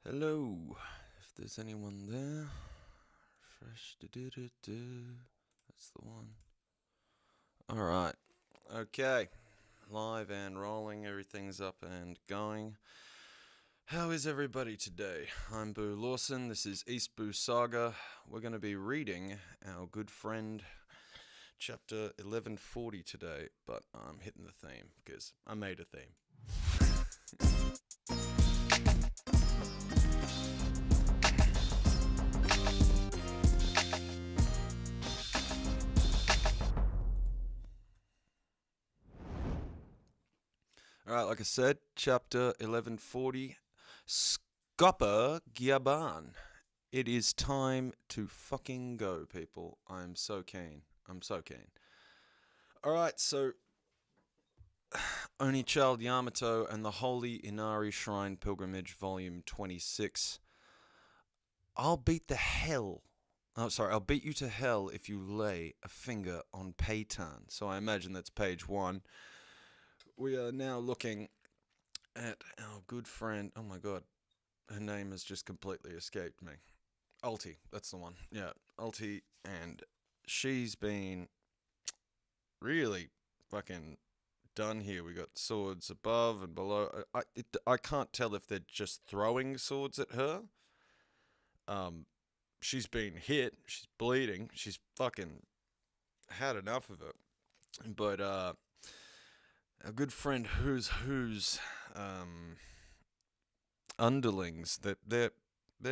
Hello, if there's anyone there. Fresh. That's the one. Alright. Okay. Live and rolling. Everything's up and going. How is everybody today? I'm Boo Lawson. This is East Boo Saga. We're going to be reading our good friend chapter 1140 today, but I'm hitting the theme because I made a theme. Alright, like I said, chapter 1140, Gyabanning. It is time to fucking go, people. I'm so keen. Alright, so Oni Child Yamato and the Holy Inari Shrine Pilgrimage, Volume 26. I'll beat you to hell if you lay a finger on Paytan. So I imagine that's page 1. We are now looking at our good friend. Oh my god, her name has just completely escaped me. Ulti, that's the one. Yeah, Ulti, and she's been really fucking done here. We got swords above and below. I can't tell if they're just throwing swords at her. She's been hit. She's bleeding. She's fucking had enough of it. But our good friend who's underlings, that they're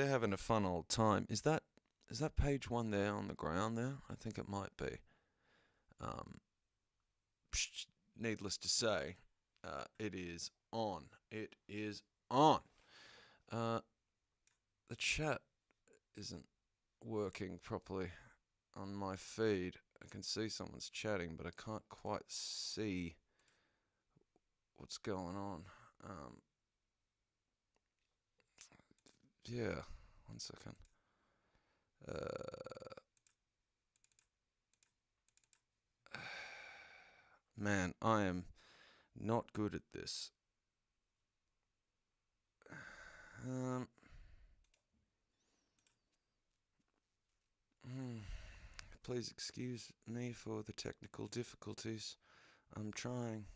having a fun old time. Is that page 1 there on the ground there? I think it might be. Needless to say, it is on. It is on. The chat isn't working properly on my feed. I can see someone's chatting, but I can't quite see what's going on. Yeah, 1 second. Man, I am not good at this. Please excuse me for the technical difficulties. I'm trying.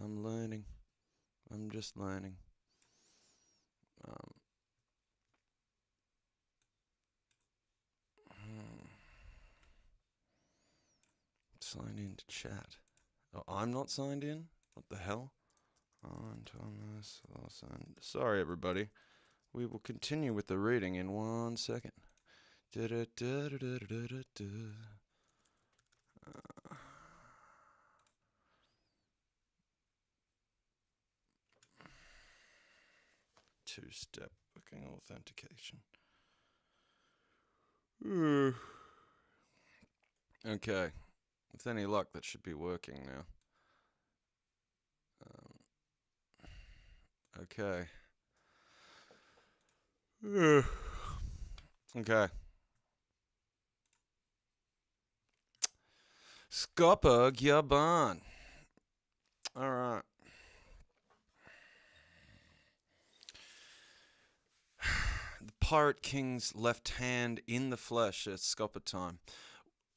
I'm learning. I'm just learning. Sign in to chat. Oh, I'm not signed in? What the hell? Thomas Lawson. Sorry, everybody. We will continue with the reading in 1 second. Two-step booking authentication. Okay. With any luck, that should be working now. Okay. Okay. Gyabanning. Alright. The Pirate King's left hand in the flesh at Scopper time.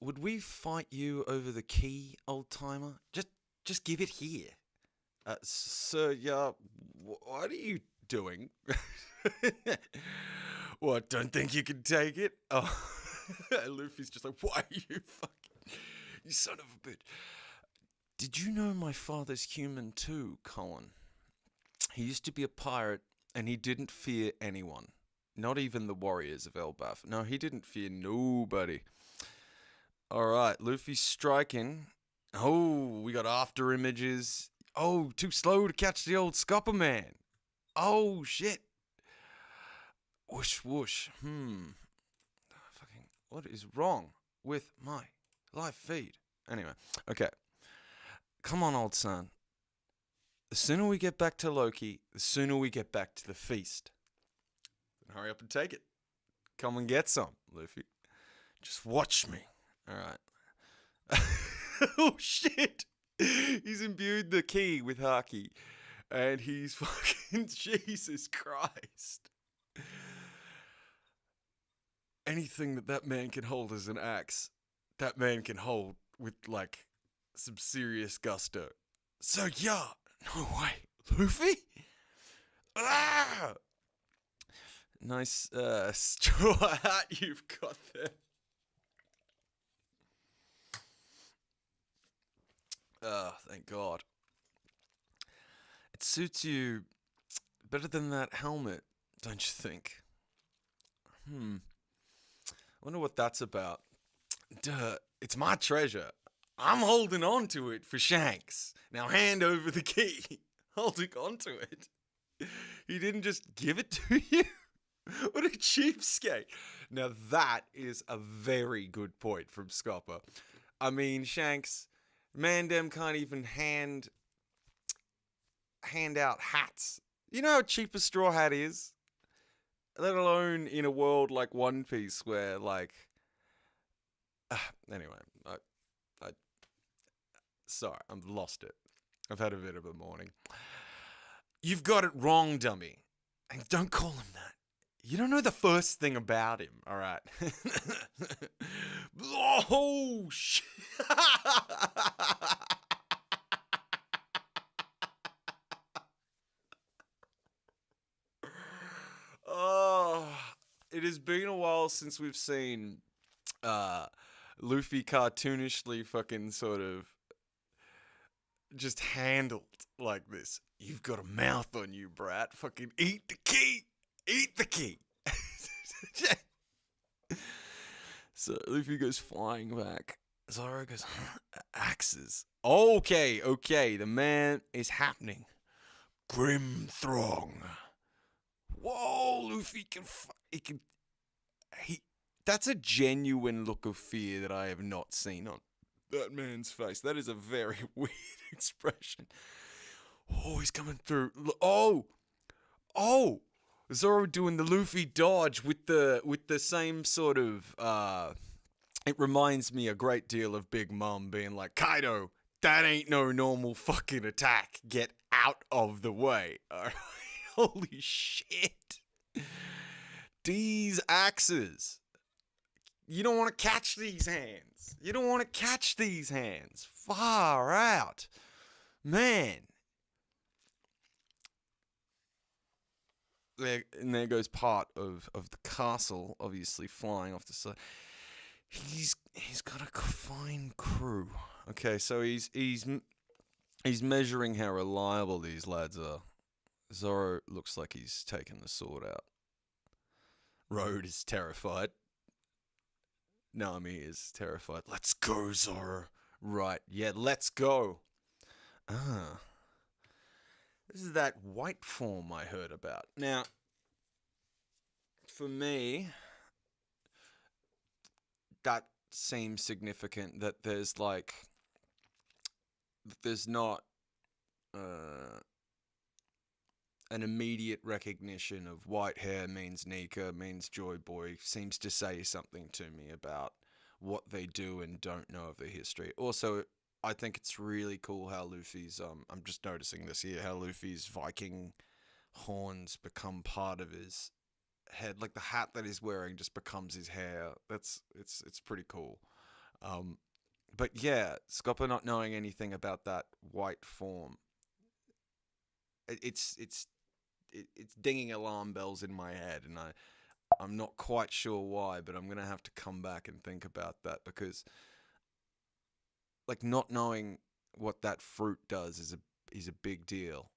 Would we fight you over the key, old timer? Just give it here. Sir, yeah, what are you doing? What, don't think you can take it? Oh, Luffy's just like, why are you fucking, you son of a bitch. Did you know my father's human too, Colin? He used to be a pirate, and he didn't fear anyone. Not even the warriors of Elbaf. No, he didn't fear nobody. Alright, Luffy's striking. Oh, we got after images. Oh, too slow to catch the old Scopper man. Oh, shit. Whoosh, whoosh. Fucking, what is wrong with my live feed? Anyway, okay. Come on, old son. The sooner we get back to Loki, the sooner we get back to the feast. Hurry up and take it. Come and get some, Luffy. Just watch me. Alright. Oh, shit. He's imbued the key with Haki. And he's fucking Jesus Christ. Anything that man can hold as an axe, that man can hold with, like, some serious gusto. So, yeah. No way. Luffy? Ah! Nice straw hat you've got there. Thank God. It suits you better than that helmet, don't you think? I wonder what that's about. Duh, it's my treasure. I'm holding on to it for Shanks. Now hand over the key. Holding on to it. He didn't just give it to you? What a cheapskate. Now that is a very good point from Scopper. I mean, Shanks, Mandem can't even hand out hats. You know how cheap a straw hat is? Let alone in a world like One Piece where, like... anyway, sorry, I've lost it. I've had a bit of a morning. You've got it wrong, dummy. And don't call him that. You don't know the first thing about him, alright? Oh, shit. Oh, it has been a while since we've seen Luffy cartoonishly fucking sort of just handled like this. You've got a mouth on you, brat. Fucking eat the key. Eat the key. So Luffy goes flying back. Zoro goes, axes. Okay. The man is happening. Grim Throng. Whoa, Luffy that's a genuine look of fear that I have not seen on that man's face. That is a very weird expression. Oh, he's coming through. Oh, Zoro doing the Luffy dodge with the same sort of. It reminds me a great deal of Big Mom being like, Kaido, that ain't no normal fucking attack. Get out of the way. Holy shit. These axes. You don't want to catch these hands. Far out. Man. There goes part of the castle, obviously flying off the side. He's got a fine crew. Okay, so he's measuring how reliable these lads are. Zoro looks like he's taken the sword out. Road is terrified. Nami is terrified. Let's go, Zoro. Right, yeah, let's go. This is that white form I heard about. Now, for me, that seems significant that there's not an immediate recognition of white hair means Nika, means Joy Boy, seems to say something to me about what they do and don't know of their history. Also, I think it's really cool how Luffy's, I'm just noticing this here, how Luffy's Viking horns become part of his head. Like the hat that he's wearing just becomes his hair. It's pretty cool. But yeah, Scopper not knowing anything about that white form, it's dinging alarm bells in my head, and I'm not quite sure why, but I'm gonna have to come back and think about that, because like not knowing what that fruit does is a big deal,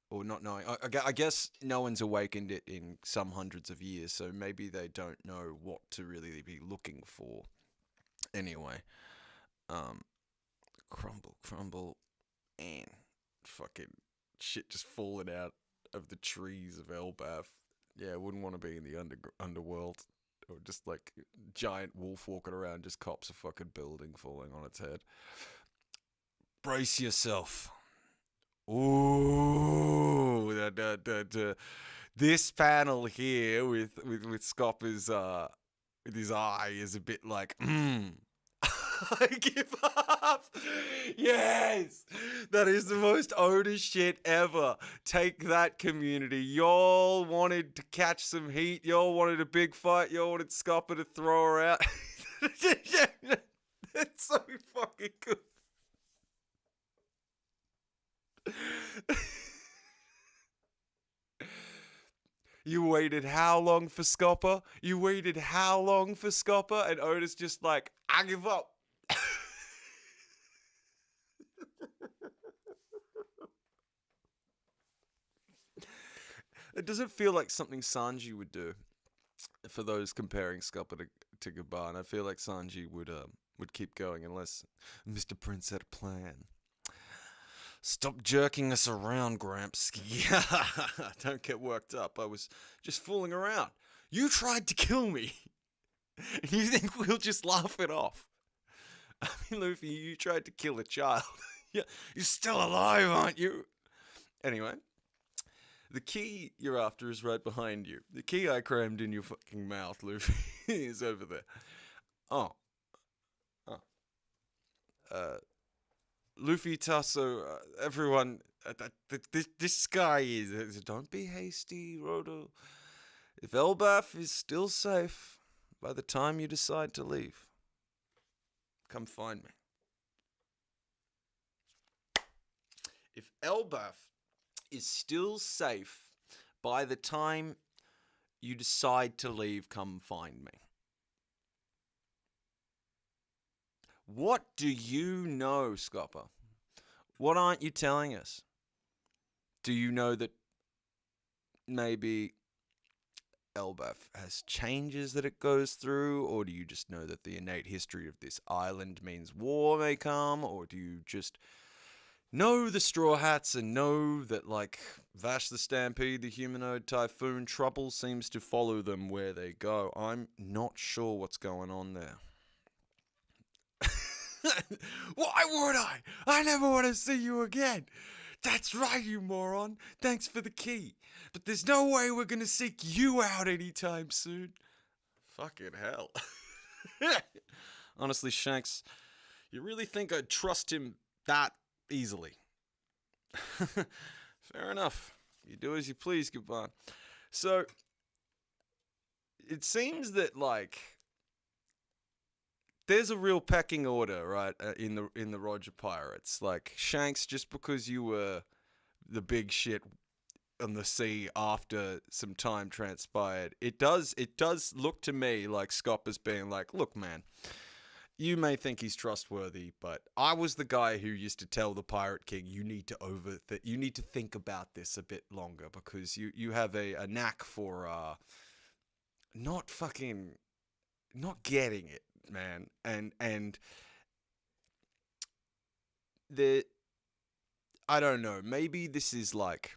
or not knowing. I guess no one's awakened it in some hundreds of years, so maybe they don't know what to really be looking for. Anyway, crumble, and fucking shit just falling out of the trees of Elbaf. Yeah, I wouldn't want to be in the underworld, or just like giant wolf walking around, just cops a fucking building falling on its head. Brace yourself. Ooh, this panel here with Scopper's with his eye is a bit like I give up. Yes. That is the most Oda shit ever. Take that, community. Y'all wanted to catch some heat. Y'all wanted a big fight. Y'all wanted Scopper to throw her out. It's so fucking good. You waited how long for Scopper? You waited how long for Scopper? And Oda's just like, I give up. It doesn't feel like something Sanji would do. For those comparing Scopper to Gyabanning, I feel like Sanji would keep going unless Mr. Prince had a plan. Stop jerking us around, Gramps. Yeah, don't get worked up. I was just fooling around. You tried to kill me. And you think we'll just laugh it off? I mean, Luffy, you tried to kill a child. Yeah, you're still alive, aren't you? Anyway, the key you're after is right behind you. The key I crammed in your fucking mouth, Luffy, is over there. Oh. Luffy, Tasso, everyone, this guy is... Don't be hasty, Rodo. If Elbaf is still safe by the time you decide to leave, come find me. If Elbaf is still safe by the time you decide to leave, come find me. What do you know, Scopper? What aren't you telling us? Do you know that maybe Elbaf has changes that it goes through? Or do you just know that the innate history of this island means war may come? Or do you just know the Straw Hats and know that, like, Vash the Stampede, the humanoid typhoon, trouble seems to follow them where they go? I'm not sure what's going on there. Why would I? I never want to see you again. That's right, you moron. Thanks for the key. But there's no way we're going to seek you out anytime soon. Fucking hell. Honestly, Shanks, you really think I'd trust him that easily? Fair enough. You do as you please, Gyabanning. So, it seems that, like, there's a real pecking order, right, in the Roger Pirates. Like, Shanks, just because you were the big shit on the sea after some time transpired, it does look to me like Scopper's being like, look, man, you may think he's trustworthy, but I was the guy who used to tell the Pirate King, you need to think about this a bit longer, because you have a knack for not getting it, man. And I don't know, maybe this is like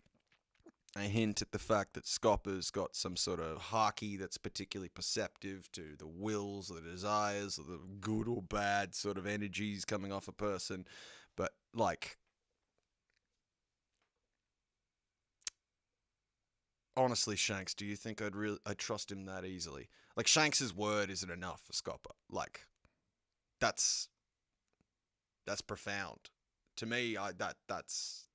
a hint at the fact that Scopper's got some sort of haki that's particularly perceptive to the wills, the desires, or the good or bad sort of energies coming off a person. But, like, honestly, Shanks, do you think I'd trust him that easily? Like, Shanks's word isn't enough for Scopper. Like, that's profound. To me, that's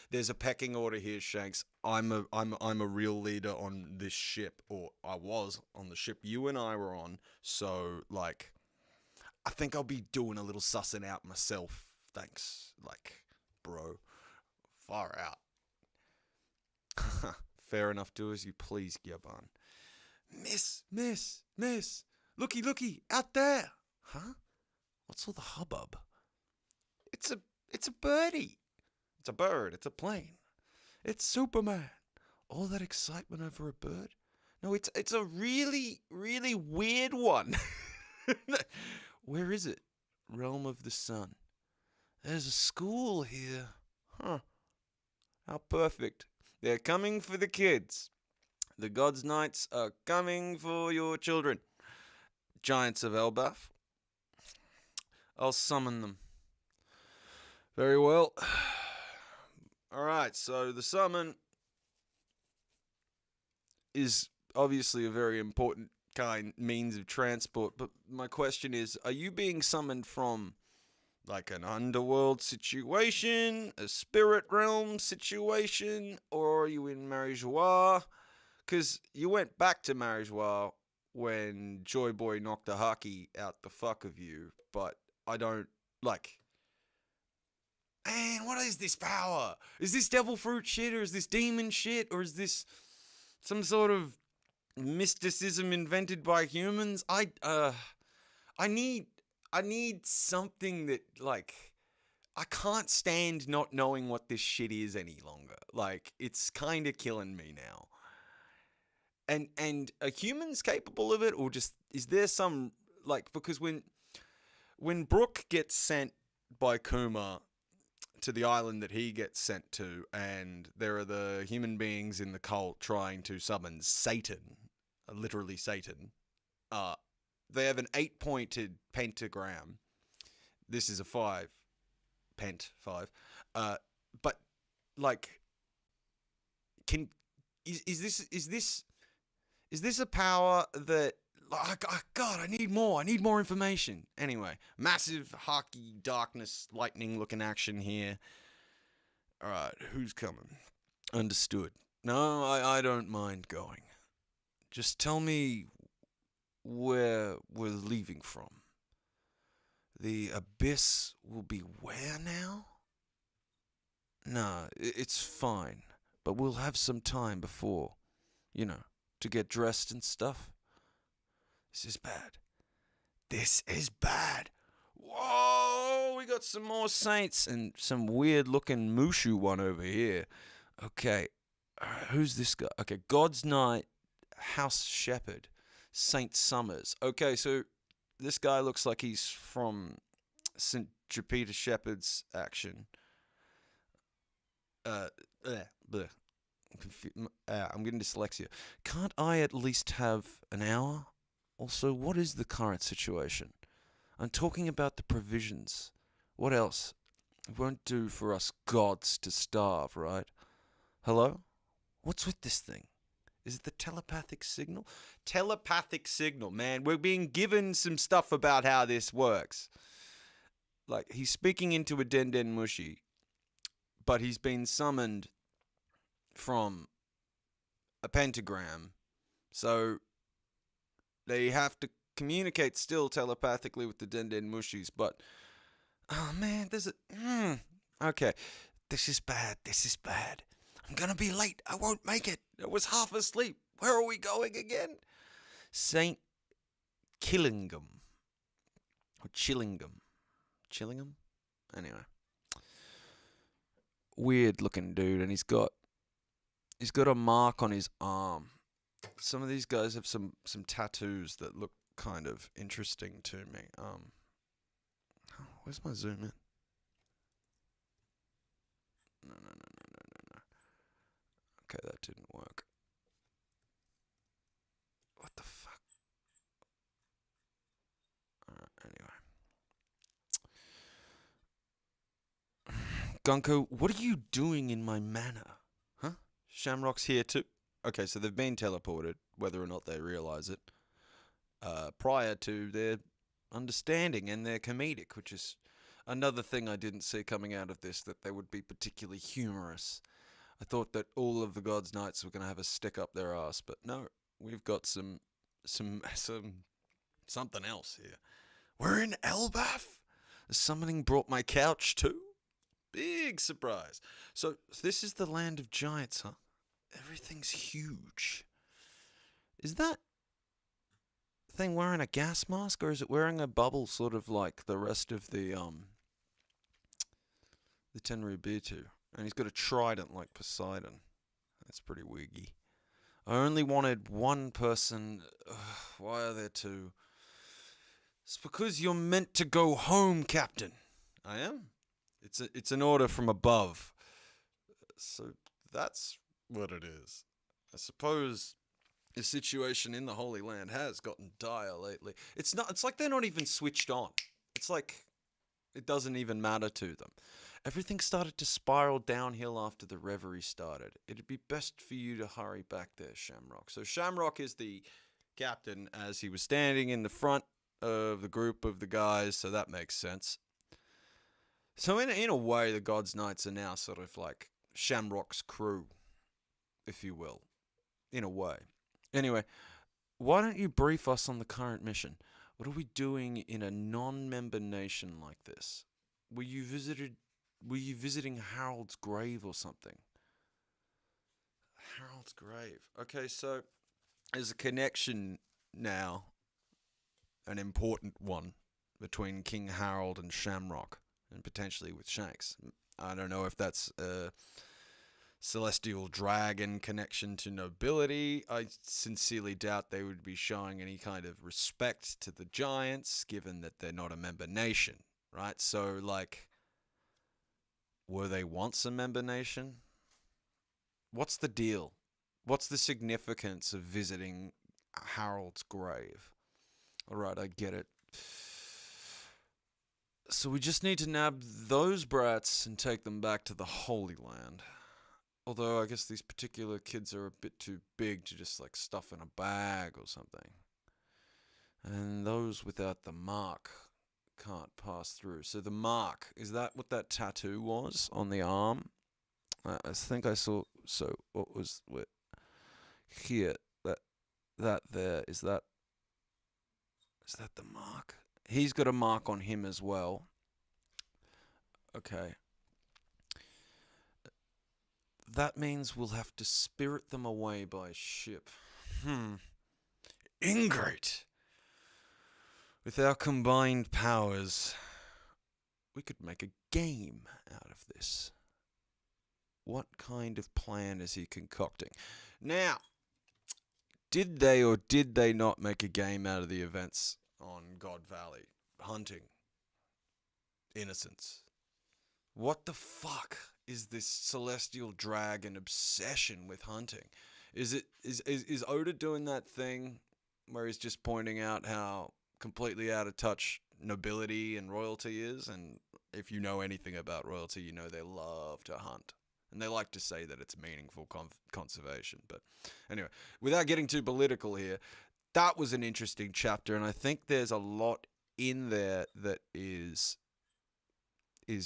there's a pecking order here, Shanks. I'm a real leader on this ship, or I was on the ship you and I were on. So, like, I think I'll be doing a little sussing out myself. Thanks, like, bro. Far out. Fair enough. Do as you please, Gyabanning. Miss. Looky, out there. Huh? What's all the hubbub? It's a birdie. It's a bird. It's a plane. It's Superman. All that excitement over a bird? No, it's a really, really weird one. Where is it? Realm of the Sun. There's a school here. Huh. How perfect. They're coming for the kids. The God's Knights are coming for your children. Giants of Elbaf. I'll summon them. Very well. Alright, so the summon is obviously a very important kind means of transport, but my question is, are you being summoned from like an underworld situation, a spirit realm situation, or are you in Marijois? Because you went back to Marijois when Joy Boy knocked a haki out the fuck of you, but I don't, like, man, what is this power? Is this devil fruit shit, or is this demon shit, or is this some sort of mysticism invented by humans? I need something that, like, I can't stand not knowing what this shit is any longer. Like, it's kind of killing me now. And are humans capable of it, or just is there some, like, because when Brook gets sent by Kuma to the island that he gets sent to, and there are the human beings in the cult trying to summon Satan, literally Satan, they have an 8-pointed pentagram. This is a 5. Pent 5. But, like, is this a power that, like, God, I need more information. Anyway, massive hockey darkness lightning looking action here. All right, who's coming? Understood. No, I don't mind going. Just tell me where we're leaving from. The abyss will be where now? Nah, it's fine. But we'll have some time before, to get dressed and stuff. This is bad. This is bad. Whoa, we got some more saints and some weird-looking Mushu one over here. Okay, who's this guy? Okay, God's Knight, House Shepherd, Saint Summers. Okay, so this guy looks like he's from St. Jupiter Shepherd's action. I'm getting dyslexia. Can't I at least have an hour? Also, what is the current situation? I'm talking about the provisions. What else? It won't do for us gods to starve, right? Hello? What's with this thing? Is it the telepathic signal? Telepathic signal, man. We're being given some stuff about how this works. Like, he's speaking into a Den Mushi, but he's been summoned from a pentagram. So they have to communicate still telepathically with the Den Mushis, but oh man, there's a okay. This is bad. I'm gonna be late. I won't make it. I was half asleep. Where are we going again? Saint Killingham. Or Chillingham. Anyway. Weird looking dude, and he's got a mark on his arm. Some of these guys have some tattoos that look kind of interesting to me. Where's my zoom in? No. Okay, that didn't work. What the fuck? Anyway. Gunko, what are you doing in my manor? Huh? Shamrock's here too. Okay, so they've been teleported, whether or not they realize it, prior to their understanding and their comedic, which is another thing I didn't see coming out of this, that they would be particularly humorous. I thought that all of the God's Knights were going to have a stick up their ass, but no, we've got some something else here. We're in Elbaf? The summoning brought my couch too? Big surprise. So this is the land of giants, huh? Everything's huge. Is that thing wearing a gas mask, or is it wearing a bubble sort of like the rest of the Tenryubitu? And he's got a trident like Poseidon. That's pretty wiggy. I only wanted one person. Why are there two? It's because you're meant to go home, Captain. I am? It's an order from above. So that's what it is. I suppose the situation in the Holy Land has gotten dire lately. It's like they're not even switched on. It's like it doesn't even matter to them. Everything started to spiral downhill after the reverie started. It'd be best for you to hurry back there, Shamrock. So Shamrock is the captain as he was standing in the front of the group of the guys, so that makes sense. So in a way, the God's Knights are now sort of like Shamrock's crew, if you will, in a way. Anyway, why don't you brief us on the current mission? What are we doing in a non-member nation like this? Were you visiting Harold's grave or something? Harold's grave. Okay, so there's a connection now, an important one, between King Harold and Shamrock, and potentially with Shanks. I don't know if that's a celestial dragon connection to nobility. I sincerely doubt they would be showing any kind of respect to the giants, given that they're not a member nation, right? So, like, were they once a member nation? What's the deal? What's the significance of visiting Harold's grave? Alright, I get it. So we just need to nab those brats and take them back to the Holy Land. Although I guess these particular kids are a bit too big to just like stuff in a bag or something. And those without the mark can't pass through. So the mark, is that what that tattoo was on the arm? I think I saw. So what was here? That there is that the mark? He's got a mark on him as well. Okay. That means we'll have to spirit them away by ship. Ingrate! With our combined powers, we could make a game out of this. What kind of plan is he concocting? Now, did they or did they not make a game out of the events on God Valley? Hunting. Innocence. What the fuck is this celestial dragon obsession with hunting? Is Oda doing that thing where he's just pointing out how completely out of touch nobility and royalty is? And if you know anything about royalty, you know they love to hunt. And they like to say that it's meaningful conservation. But anyway, without getting too political here, that was an interesting chapter, and I think there's a lot in there that is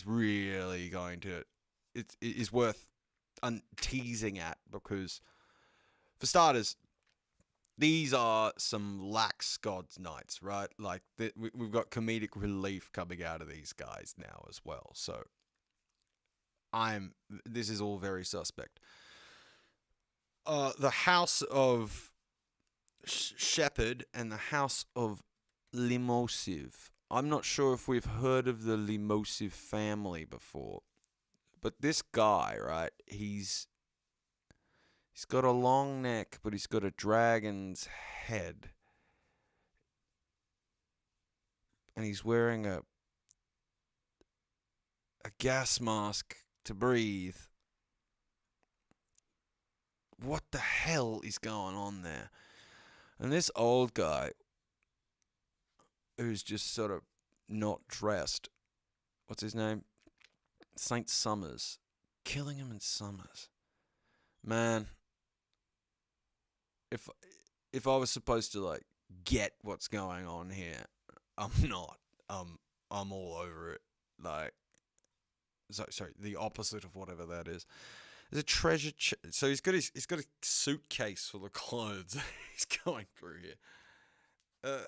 really going to... It is worth teasing at, because, for starters, these are some lax God's Knights, right? Like, we've got comedic relief coming out of these guys now as well, so... This is all very suspect. The House of Shepherd and the House of Limosive. I'm not sure if we've heard of the Limosive family before, but this guy, right? He's got a long neck, but he's got a dragon's head, and he's wearing a gas mask to breathe. What the hell is going on there? And this old guy, who's just sort of not dressed, what's his name? Saint Summers. Killing him in Summers. Man, if I was supposed to like get what's going on here, I'm not. I'm all over it. Like, sorry, the opposite of whatever that is. There's a treasure. So he's got a suitcase full of clothes. He's going through here.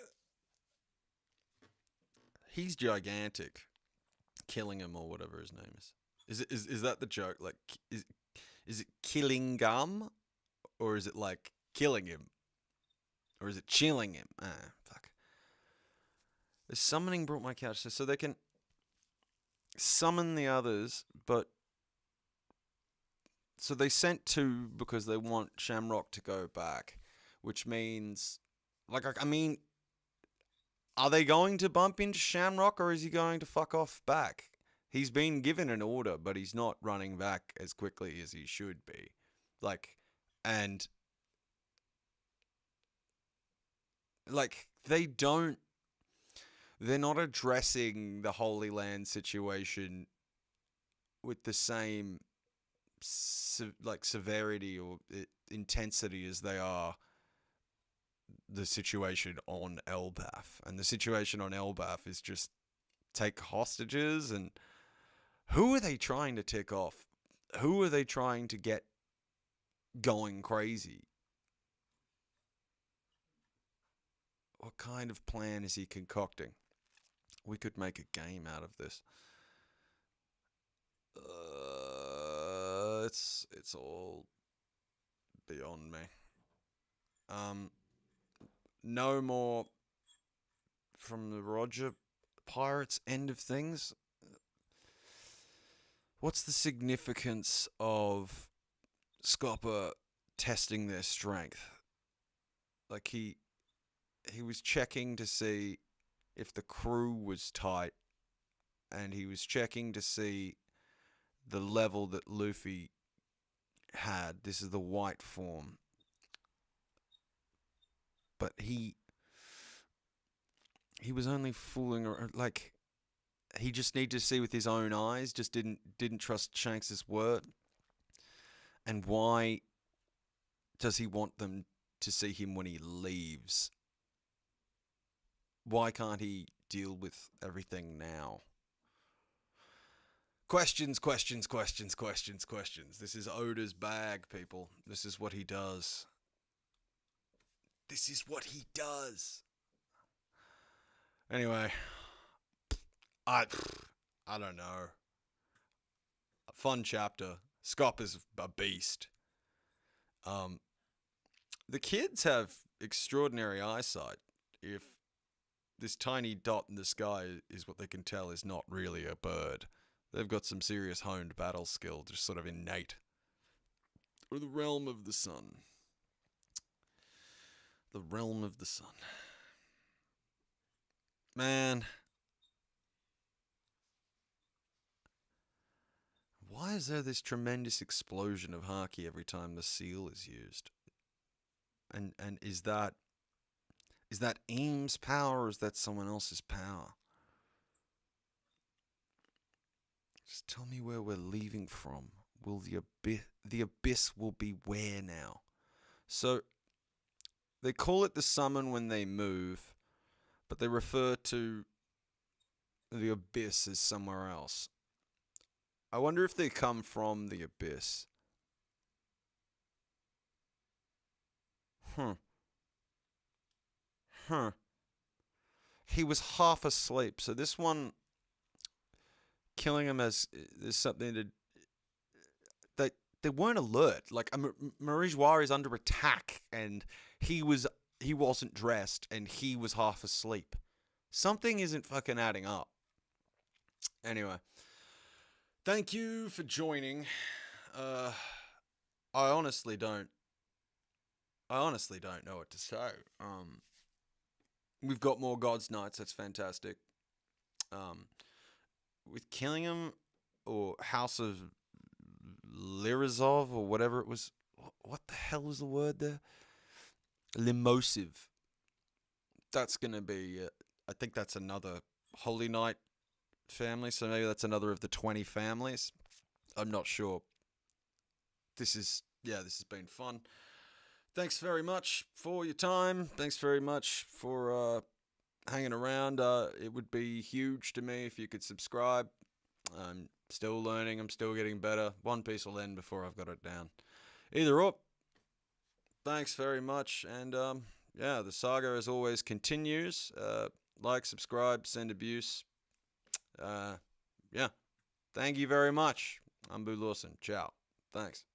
He's gigantic. Killing him or whatever his name is. Is that the joke? Like, is it killing gum, or is it like killing him, or is it chilling him? Fuck. The summoning brought my couch, so they can summon the others, but so they sent two because they want Shamrock to go back, which means, like, I mean, are they going to bump into Shamrock, or is he going to fuck off back? He's been given an order, but he's not running back as quickly as he should be. Like, and like they're not addressing the Holy Land situation with the same severity or intensity as they are the situation on Elbaf. And the situation on Elbaf is just take hostages, and who are they trying to tick off? Who are they trying to get going crazy? What kind of plan is he concocting? We could make a game out of this. It's all beyond me. No more from the Roger Pirates end of things. What's the significance of Scopper testing their strength? Like he was checking to see if the crew was tight, and he was checking to see the level that Luffy had. This is the white form. But he was only fooling around. Like, he just needed to see with his own eyes, just didn't trust Shanks's word. And why does he want them to see him when he leaves? Why can't he deal with everything now? Questions. This is Oda's bag, people. This is what he does. Anyway, I don't know. A fun chapter. Scop is a beast. The kids have extraordinary eyesight. If this tiny dot in the sky is what they can tell is not really a bird, they've got some serious honed battle skill, just sort of innate. Or the realm of the sun. The realm of the sun. Man. Why is there this tremendous explosion of Haki every time the seal is used? And is that Eames' power, or is that someone else's power? Just tell me where we're leaving from. Will the abyss will be where now? So they call it the summon when they move, but they refer to the abyss as somewhere else. I wonder if they come from the abyss. He was half asleep, so this one killing him as there's something to. They weren't alert. Like Marijwari is under attack, and he wasn't dressed, and he was half asleep. Something isn't fucking adding up. Anyway, thank you for joining. I honestly don't know what to say. We've got more God's Knights. That's fantastic. With Killingham or House of Lirazov or whatever it was. What the hell was the word there? Limosive. That's going to be, I think that's another Holy Knight family. So maybe that's another of the 20 families. I'm not sure. This has been fun. Thanks very much for your time. Thanks very much for hanging around. It would be huge to me if you could subscribe. I'm still learning. I'm still getting better. One Piece will end before I've got it down. Either or. Thanks very much. And the saga as always continues. Like, subscribe, send abuse. Thank you very much. I'm Boo Lawson. Ciao. Thanks.